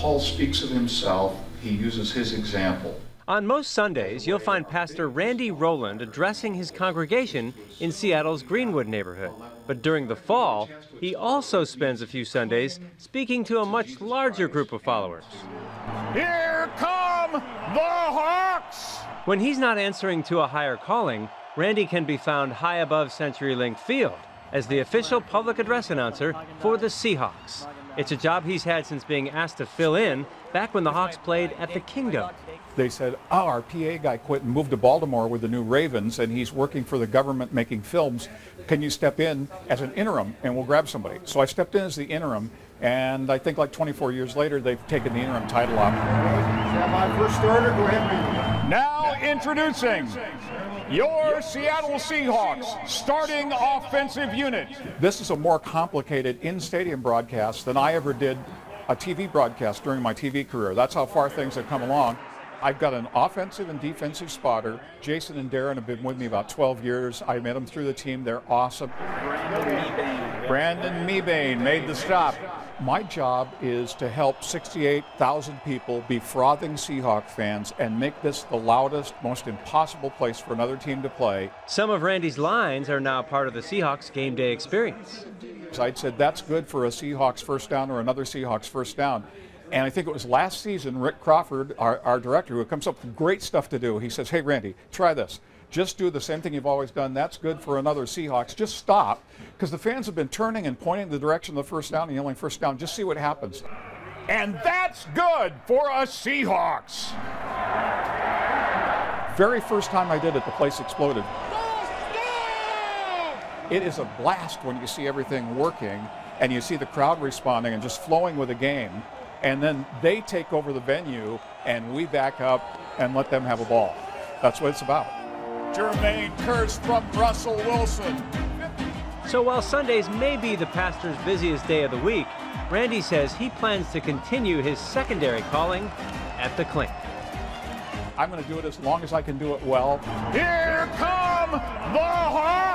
Paul speaks of himself. He uses his example. On most Sundays, you'll find Pastor Rowland addressing his congregation in Seattle's Greenwood neighborhood. But during the fall, he also spends a few Sundays speaking to a much larger group of followers. Here come the Hawks! When he's not answering to a higher calling, Randy can be found high above CenturyLink Field as the official public address announcer for the Seahawks. It's a job he's had since being asked to fill in back when the Hawks played at the Kingdom. They said, oh, our PA guy quit and moved to Baltimore with the new Ravens, and he's working for the government making films. Can you step in as an interim, and we'll grab somebody? So I stepped in as the interim, and I think like 24 years later, they've taken the interim title off. My first starter, go ahead. Now introducing your Seattle Seahawks starting offensive unit. This is a more complicated in-stadium broadcast than I ever did a TV broadcast during my TV career. That's how far things have come along. I've got an offensive and defensive spotter. Jason and Darren have been with me about 12 years. I met them through the team. They're awesome. Brandon Mebane made the stop. My job is to help 68,000 people be frothing Seahawk fans and make this the loudest, most impossible place for another team to play. Some of Randy's lines are now part of the Seahawks game day experience. I'd said that's good for a Seahawks first down or another Seahawks first down. And I think it was last season, Rick Crawford, our director, who comes up with great stuff to do. He says, hey, Randy, try this. Just do the same thing you've always done. That's good for another Seahawks. Just stop, because the fans have been turning and pointing the direction of the first down and yelling first down. Just see what happens. And that's good for us Seahawks. Very first time I did it, the place exploded. It is a blast when you see everything working and you see the crowd responding and just flowing with the game. And then they take over the venue and we back up and let them have a ball. That's what it's about. Jermaine Kearse from Russell Wilson. So while Sundays may be the pastor's busiest day of the week, Randy says he plans to continue his secondary calling at the Clink. I'm going to do it as long as I can do it well. Here come the Hawks!